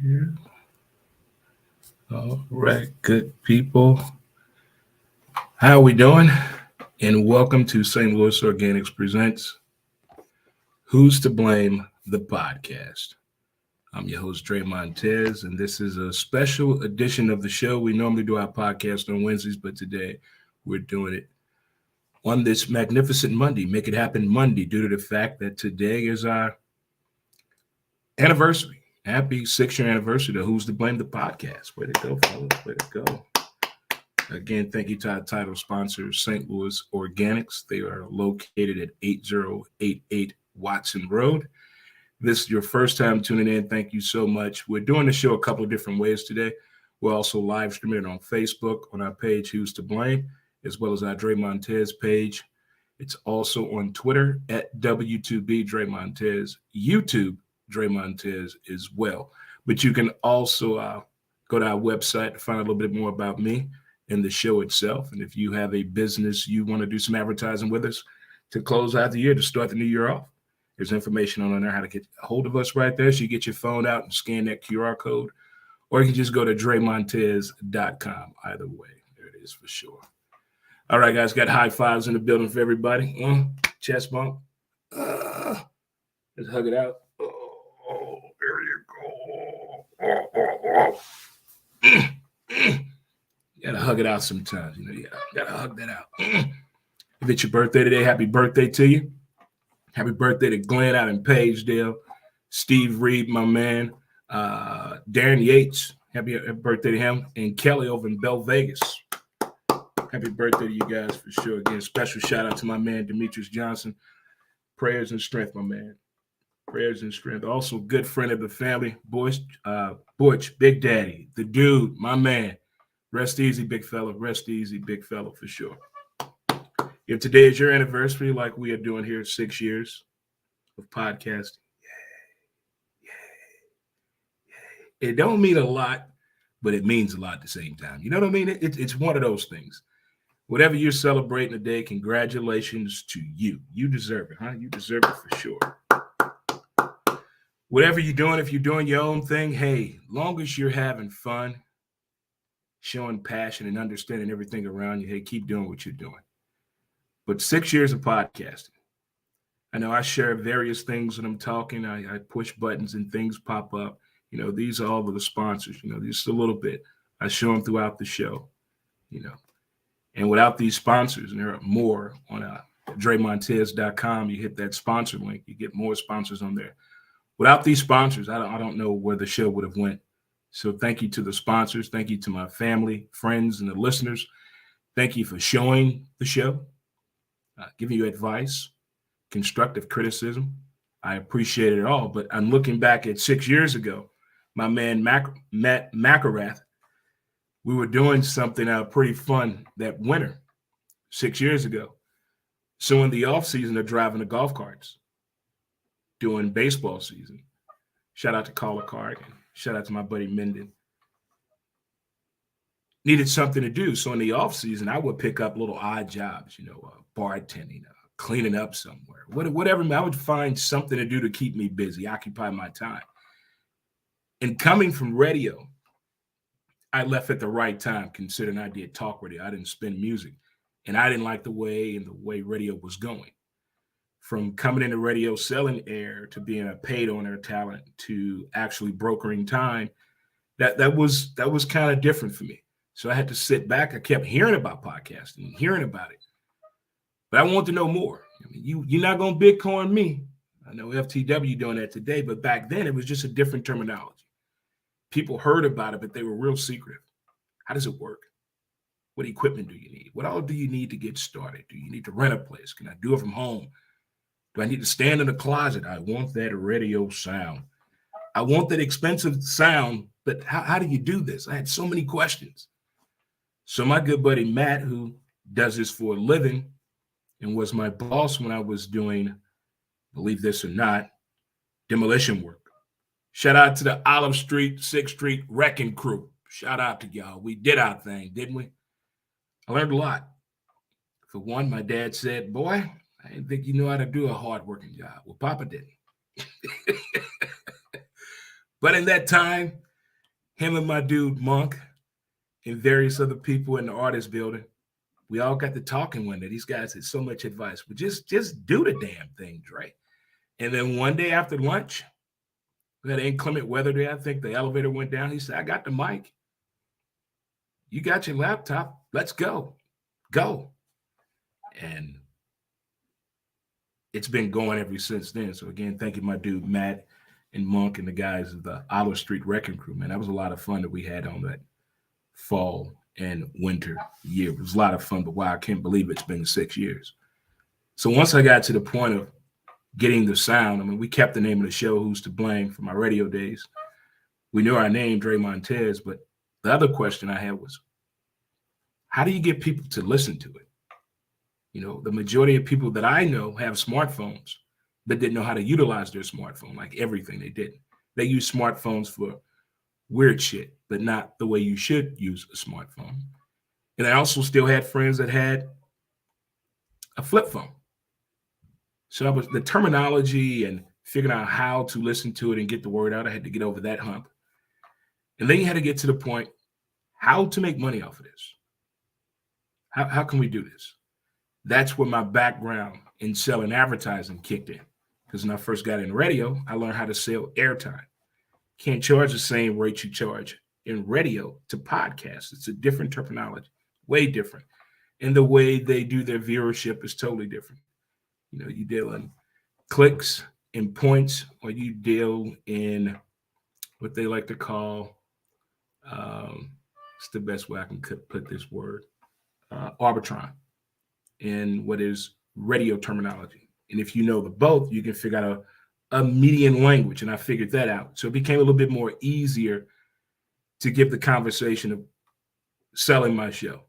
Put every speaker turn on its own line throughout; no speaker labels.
Here. All right, good people. How are we doing? And welcome to St. Louis Organics Presents Who's to Blame the podcast. I'm your host, Dre Montez, and this is a special edition of the show. We normally do our podcast on Wednesdays, but today we're doing it on this magnificent Monday. Make it happen Monday due to the fact that today is our anniversary. Happy 6-year anniversary to Who's to Blame the podcast. Way to go, fellas. Way to go. Again, thank you to our title sponsor, St. Louis Organics. They are located at 8088 Watson Road. If this is your first time tuning in, thank you so much. We're doing the show a couple of different ways today. We're also live streaming it on Facebook on our page, Who's to Blame, as well as our Dre Montez page. It's also on Twitter at W2B Dre Montez, YouTube Dre Montez as well. But you can also go to our website to find a little bit more about me and the show itself. And if you have a business you want to do some advertising with us to close out the year, to start the new year off, there's information on there how to get a hold of us right there. So you get your phone out and scan that QR code, or you can just go to DreMontez.com. Either way, there it is for sure. All right, guys, got high fives in the building for everybody. Chest bump. Let's hug it out. Oh, there you go. You gotta hug it out sometimes. You gotta hug that out. If it's your birthday today, happy birthday to you. Happy birthday to Glenn out in Pagedale. Steve Reed, my man. Darren Yates, happy birthday to him. And Kelly over in Bell Vegas. Happy birthday to you guys for sure. Again, special shout out to my man, Demetrius Johnson. Prayers and strength, my man. Prayers and strength. Also, good friend of the family, Butch, Big Daddy, the dude, my man. Rest easy, big fella. Rest easy, big fella, for sure. If today is your anniversary, like we are doing here, 6 years of podcasting, it don't mean a lot, but it means a lot at the same time. You know what I mean? It's one of those things. Whatever you're celebrating today, congratulations to you. You deserve it, huh? You deserve it for sure. Whatever you're doing, if you're doing your own thing, hey, long as you're having fun, showing passion and understanding everything around you, hey, keep doing what you're doing. But 6 years of podcasting. I know I share various things when I'm talking. I push buttons and things pop up. These are all of the sponsors. Just a little bit. I show them throughout the show. And without these sponsors, and there are more on DreMontez.com, you hit that sponsor link, you get more sponsors on there. Without these sponsors, I don't know where the show would have went. So thank you to the sponsors. Thank you to my family, friends, and the listeners. Thank you for showing the show, giving you advice, constructive criticism. I appreciate it all. But I'm looking back at 6 years ago, my man Matt McElrath, we were doing something pretty fun that winter 6 years ago. So in the off season, they're driving the golf carts, doing baseball season. Shout out to Caller Card. Shout out to my buddy Menden. Needed something to do. So in the off season, I would pick up little odd jobs, bartending, cleaning up somewhere, whatever. I would find something to do to keep me busy, occupy my time. And coming from radio, I left at the right time, considering I did talk radio. I didn't spin music. And I didn't like the way radio was going. From coming into radio, selling air, to being a paid on air talent, to actually brokering time, that was kind of different for me. So I had to sit back. I kept hearing about podcasting, hearing about it, but I want to know more. You're not going to Bitcoin me. I know FTW doing that today, but back then it was just a different terminology. People heard about it, but they were real secretive. How does it work? What equipment do you need? What all do you need to get started? Do you need to rent a place? Can I do it from home? Do I need to stand in the closet? I want that radio sound. I want that expensive sound, but how do you do this? I had so many questions. So my good buddy Matt, who does this for a living and was my boss when I was doing, believe this or not, demolition work. Shout out to the Olive Street, 6th Street wrecking crew. Shout out to y'all. We did our thing, didn't we? I learned a lot. For one, my dad said, boy, I didn't think you knew how to do a hard-working job. Well, Papa didn't. But in that time, him and my dude Monk and various other people in the artist building, we all got to talking one day. These guys had so much advice, but just do the damn thing, Dre. And then one day after lunch, we had inclement weather day. I think the elevator went down. He said, I got the mic. You got your laptop. Let's go. Go. And it's been going ever since then. So again, thank you, my dude Matt and Monk and the guys of the Olive Street Wrecking Crew, man. That was a lot of fun that we had on that fall and winter year. It was a lot of fun, but wow, I can't believe it's been 6 years. So once I got to the point of getting the sound, I mean, we kept the name of the show, Who's to Blame, from my radio days. We knew our name, Dre Montez, but the other question I had was, how do you get people to listen to it? You know, the majority of people that I know have smartphones, but didn't know how to utilize their smartphone, like everything they didn't. They use smartphones for weird shit, but not the way you should use a smartphone. And I also still had friends that had a flip phone. So I was the terminology and figuring out how to listen to it and get the word out. I had to get over that hump. And then you had to get to the point, how to make money off of this. How can we do this? That's where my background in selling advertising kicked in. Because when I first got in radio, I learned how to sell airtime. Can't charge the same rate you charge in radio to podcasts. It's a different terminology, way different. And the way they do their viewership is totally different. You know, you deal in clicks and points, or you deal in what they like to call, it's the best way I can put this word, arbitron, in what is radio terminology. And if you know the both, you can figure out a median language. And I figured that out. So it became a little bit more easier to give the conversation of selling my show.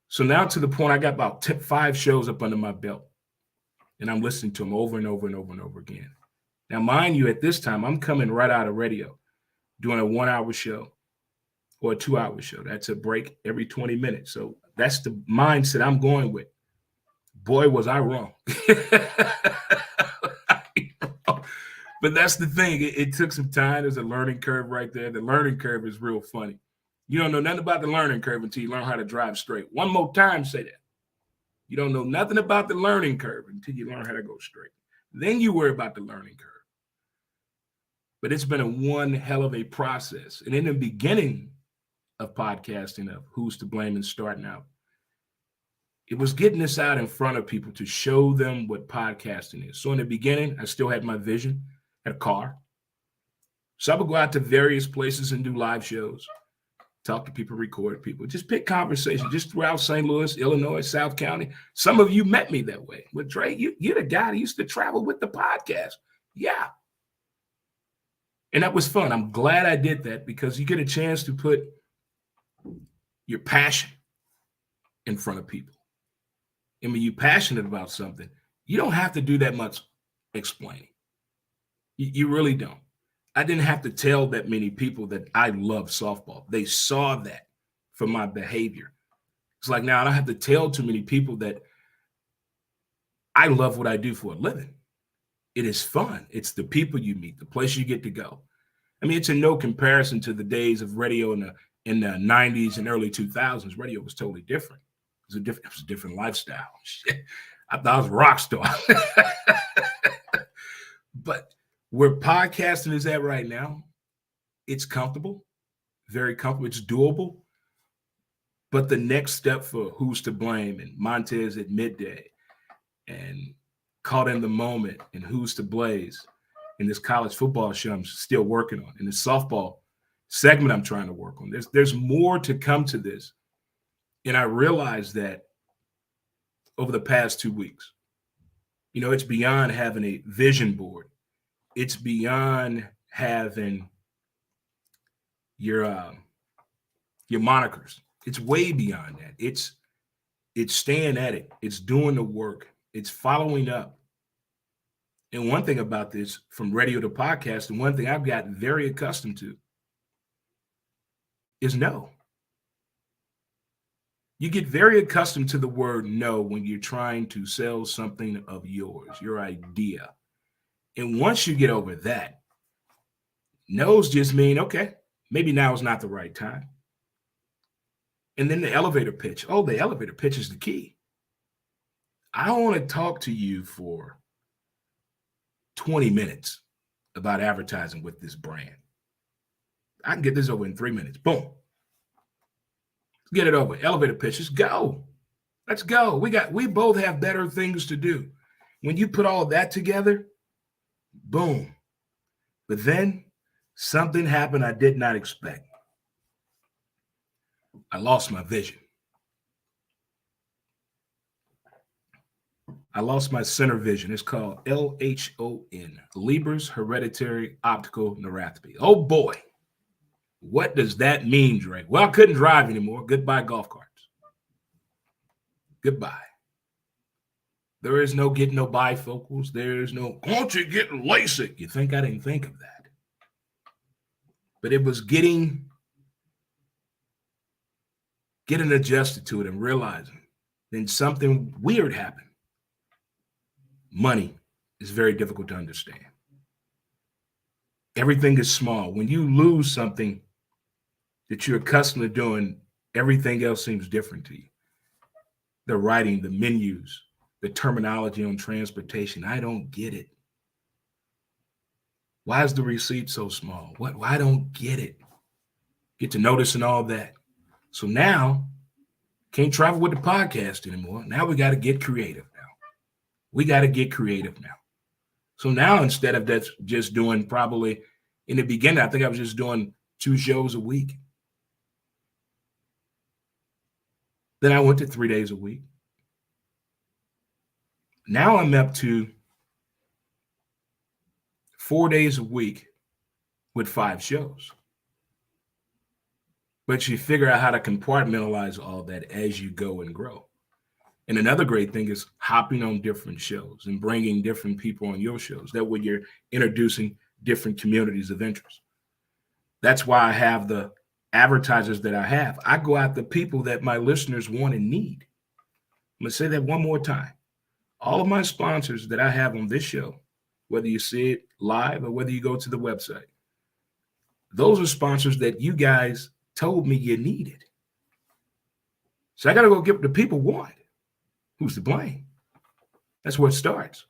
So now to the point, I got about 5 shows up under my belt. And I'm listening to them over and over and over and over again. Now, mind you, at this time, I'm coming right out of radio, doing a 1-hour show or a 2-hour show. That's a break every 20 minutes. So that's the mindset I'm going with. Boy, was I wrong. But that's the thing. It took some time. There's a learning curve right there. The learning curve is real funny. You don't know nothing about the learning curve until you learn how to drive straight. One more time, say that. You don't know nothing about the learning curve until you learn how to go straight. Then you worry about the learning curve. But it's been a one hell of a process. And in the beginning of podcasting, of Who's to Blame and starting out, it was getting this out in front of people to show them what podcasting is. So in the beginning, I still had my vision, had a car. So I would go out to various places and do live shows, talk to people, record people, just pick conversation just throughout St. Louis, Illinois, South County. Some of you met me that way. But Dre, you're the guy that used to travel with the podcast. Yeah. And that was fun. I'm glad I did that because you get a chance to put your passion in front of people. And when you're passionate about something, you don't have to do that much explaining. You really don't. I didn't have to tell that many people that I love softball. They saw that from my behavior. It's like now I don't have to tell too many people that I love what I do for a living. It is fun. It's the people you meet, the place you get to go. I mean, it's in no comparison to the days of radio in the 90s and early 2000s. Radio was totally different. It was a different lifestyle. Shit. I thought I was a rock star. But where podcasting is at right now, it's comfortable, very comfortable. It's doable. But the next step for Who's to Blame and Montez at Midday and Caught in the Moment and Who's to Blaze and this college football show I'm still working on and the softball segment I'm trying to work on. There's more to come to this. And I realized that over the past 2 weeks, you know, it's beyond having a vision board. It's beyond having your monikers. It's way beyond that. It's staying at it. It's doing the work. It's following up. And one thing about this, from radio to podcast, and one thing I've gotten very accustomed to is no. You get very accustomed to the word no when you're trying to sell something of yours, your idea. And once you get over that, No's just mean, okay, maybe now is not the right time. And then the elevator pitch. Oh, the elevator pitch is the key. I want to talk to you for 20 minutes about advertising with this brand. I can get this over in 3 minutes. Boom. Get it over. Elevator pitches. Go. Let's go. We both have better things to do. When you put all of that together, boom. But then something happened I did not expect. I lost my vision. I lost my center vision. It's called LHON, Leber's Hereditary Optical Neuropathy. Oh boy. What does that mean, Drake? Well, I couldn't drive anymore. Goodbye, golf carts. Goodbye. There is no getting no bifocals. There is no, won't you get LASIK? You think I didn't think of that? But it was getting adjusted to it and realizing then something weird happened. Money is very difficult to understand. Everything is small. When you lose something that you're accustomed to doing, everything else seems different to you. The writing, the menus, the terminology on transportation. I don't get it. Why is the receipt so small? Why I don't get it? Get to noticing all that. So now, can't travel with the podcast anymore. Now we got to get creative now. We got to get creative now. So now instead of that's just doing probably in the beginning, I think I was just doing 2 shows a week. Then I went to 3 days a week. Now I'm up to 4 days a week with 5 shows. But you figure out how to compartmentalize all that as you go and grow. And another great thing is hopping on different shows and bringing different people on your shows. That way you're introducing different communities of interest. That's why I have the advertisers that I have. I go out the people that my listeners want and need. I'm going to say that one more time. All of my sponsors that I have on this show, whether you see it live or whether you go to the website, those are sponsors that you guys told me you needed. So I got to go get what the people want. Who's to blame? That's where it starts.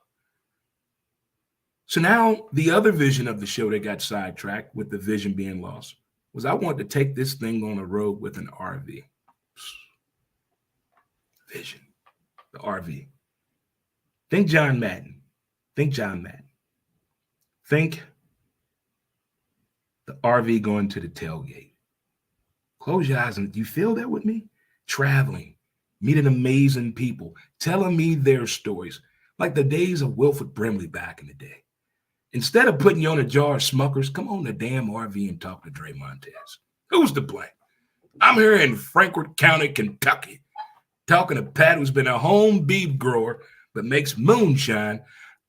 So now the other vision of the show that got sidetracked with the vision being lost was I wanted to take this thing on a road with an RV. Vision, the RV. Think John Madden. Think John Madden. Think the RV going to the tailgate. Close your eyes and you feel that with me? Traveling. Meeting amazing people, telling me their stories, like the days of Wilford Brimley back in the day. Instead of putting you on a jar of Smuckers, come on the damn RV and talk to Dre Montez. Who's to blame? I'm here in Frankfort County, Kentucky, talking to Pat, who's been a home beef grower, but makes moonshine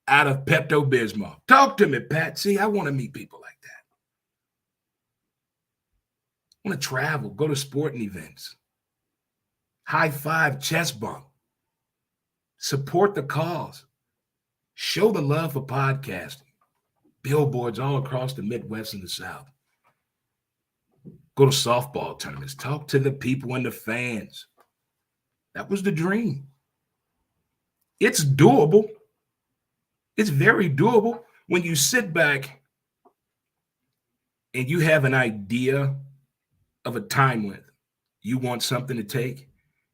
out of Pepto-Bismol. Talk to me, Pat. See, I want to meet people like that. I want to travel, go to sporting events. High five, chest bump. Support the cause. Show the love for podcasting. Billboards all across the Midwest and the South. Go to softball tournaments. Talk to the people and the fans. That was the dream. It's doable. It's very doable when you sit back and you have an idea of a time length. You want something to take.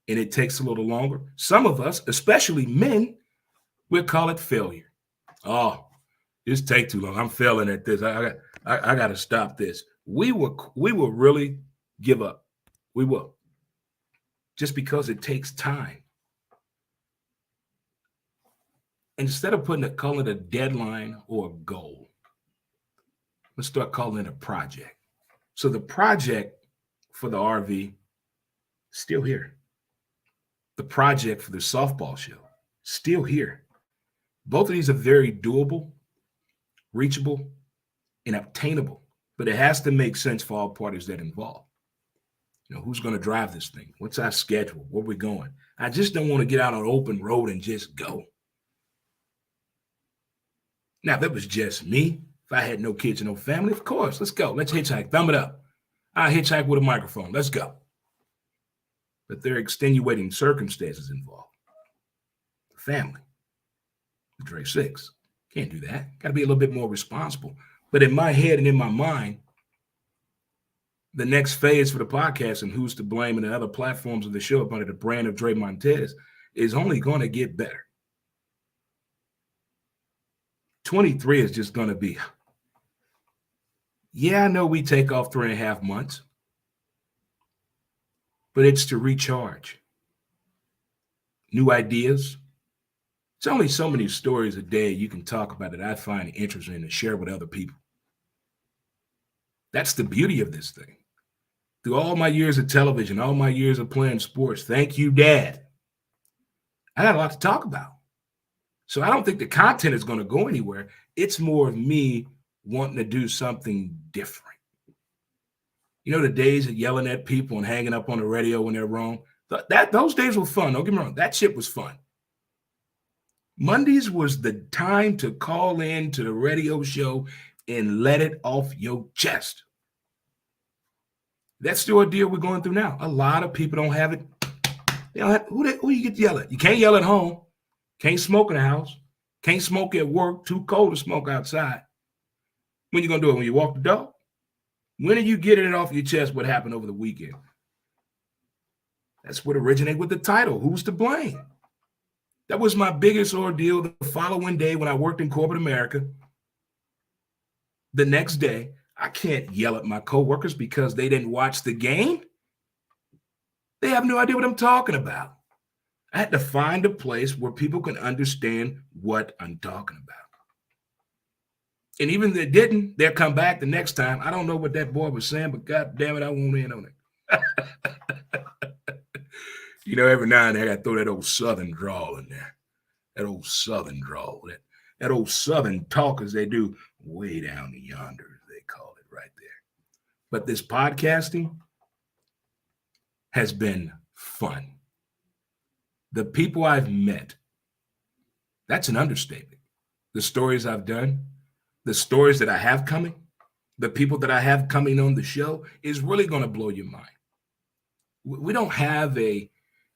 And it takes a little longer. Some of us, especially men, we'll call it failure. Oh, this take too long. I'm failing at this. I got to stop this. We will really give up. We will. Just because it takes time. Instead of calling it a deadline or a goal, let's start calling it a project. So the project for the RV, still here. The project for the softball show, still here. Both of these are very doable, reachable, and obtainable, but it has to make sense for all parties that involved. You know, who's going to drive this thing? What's our schedule? Where we going? I just don't want to get out on an open road and just go. Now, if it was just me, If I had no kids and no family, of course, let's go. Let's hitchhike. Thumb it up. I hitchhike with a microphone. Let's go. But there are extenuating circumstances involved. Family. Dre 6. Can't do that. Got to be a little bit more responsible. But in my head and in my mind, the next phase for the podcast and Who's to Blame and the other platforms of the show under the brand of Dre Montez is only going to get better. 23 is just going to be, yeah, I know we take off 3.5 months, but it's to recharge. New ideas. It's only so many stories a day you can talk about that I find interesting and share with other people. That's the beauty of this thing. Through all my years of television, all my years of playing sports, thank you, Dad, I got a lot to talk about. So I don't think the content is going to go anywhere. It's more of me wanting to do something different. You know, the days of yelling at people and hanging up on the radio when they're wrong, those days were fun. Don't get me wrong. That shit was fun. Mondays was the time to call in to the radio show and let it off your chest. That's the ordeal we're going through now. A lot of people don't have it. They don't have, who you get to yell at? You can't yell at home. Can't smoke in the house. Can't smoke at work. Too cold to smoke outside. When you going to do it? When you walk the dog? When are you getting it off your chest what happened over the weekend? That's what originated with the title, Who's to Blame? That was my biggest ordeal the following day when I worked in corporate America. The next day, I can't yell at my coworkers because they didn't watch the game. They have no idea what I'm talking about. I had to find a place where people can understand what I'm talking about. And even if they didn't, they'll come back the next time. I don't know what that boy was saying, but God damn it, I won't in on it. You know, every now and then I got to throw that old Southern drawl in there. That old Southern drawl. That old Southern talk as they do way down yonder, as they call it right there. But this podcasting has been fun. The people I've met, that's an understatement. The stories I've done, the stories that I have coming, the people that I have coming on the show is really going to blow your mind. We don't have a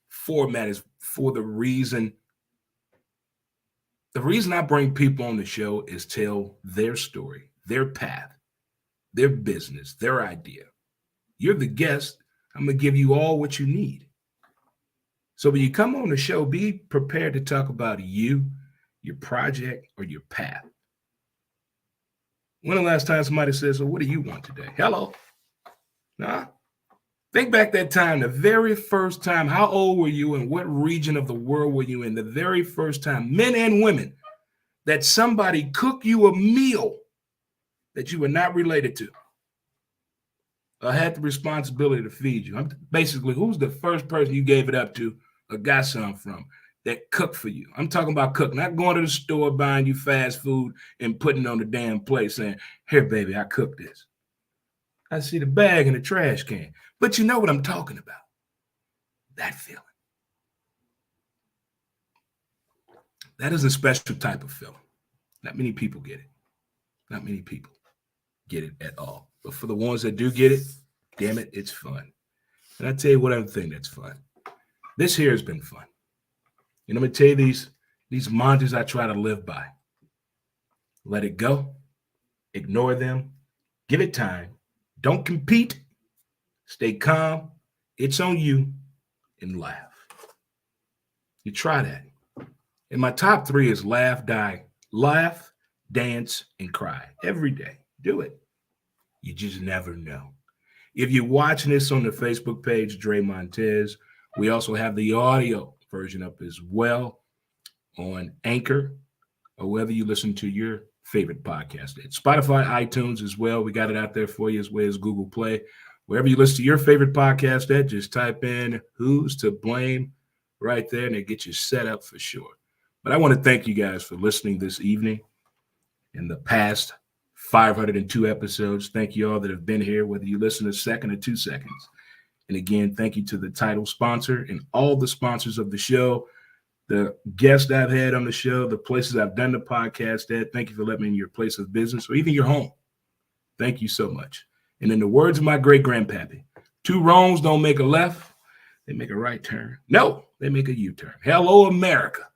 format is for the reason I bring people on the show is tell their story, their path, their business, their idea. You're the guest. I'm going to give you all what you need. So when you come on the show, be prepared to talk about you, your project, or your path. When the last time somebody says, so what do you want today? Hello? Nah. Think back that time, the very first time, how old were you and what region of the world were you in? The very first time, men and women, that somebody cooked you a meal that you were not related to. I had the responsibility to feed you. Basically, who's the first person you gave it up to or got some from that cooked for you? I'm talking about cook, not going to the store, buying you fast food and putting it on the damn plate saying, here, baby, I cooked this. I see the bag in the trash can. But you know what I'm talking about. That feeling. That is a special type of feeling. Not many people get it. Not many people get it at all. But for the ones that do get it, damn it, it's fun. And I tell you what other thing that's fun. This here has been fun. And I'm going to tell you these mantras I try to live by. Let it go. Ignore them. Give it time. Don't compete. Stay calm. It's on you. And laugh. You try that. And my top 3 is laugh, dance, and cry. Every day. Do it. You just never know. If you're watching this on the Facebook page, Dre Montez, we also have the audio version up as well on Anchor or wherever you listen to your favorite podcast. At Spotify, iTunes as well. We got it out there for you as well as Google Play. Wherever you listen to your favorite podcast at, just type in Who's to Blame right there and it gets you set up for sure. But I want to thank you guys for listening this evening in the past 502 episodes. Thank you all that have been here, whether you listen a second or 2 seconds. And again, thank you to the title sponsor and all the sponsors of the show. the guests I've had on the show, the places I've done the podcast at. Thank you for letting me in your place of business or even your home. Thank you so much. And in the words of my great-grandpappy, 2 wrongs don't make a left. They make a right turn. No, they make a U-turn. Hello, America.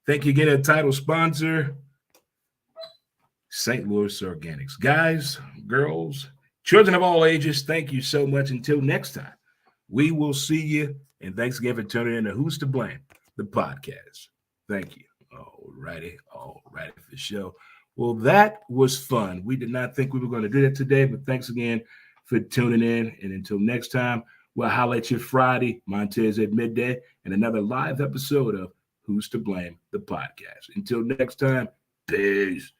Thank you again to the title sponsor, St. Louis Organics. Guys, girls, children of all ages, thank you so much. Until next time, we will see you. And thanks again for tuning in to Who's to Blame, the podcast. Thank you. All righty for the show. Well, that was fun. We did not think we were going to do that today, but thanks again for tuning in. And until next time, we'll holler at you Friday, Montez at midday, and another live episode of Who's to Blame, the podcast. Until next time, peace.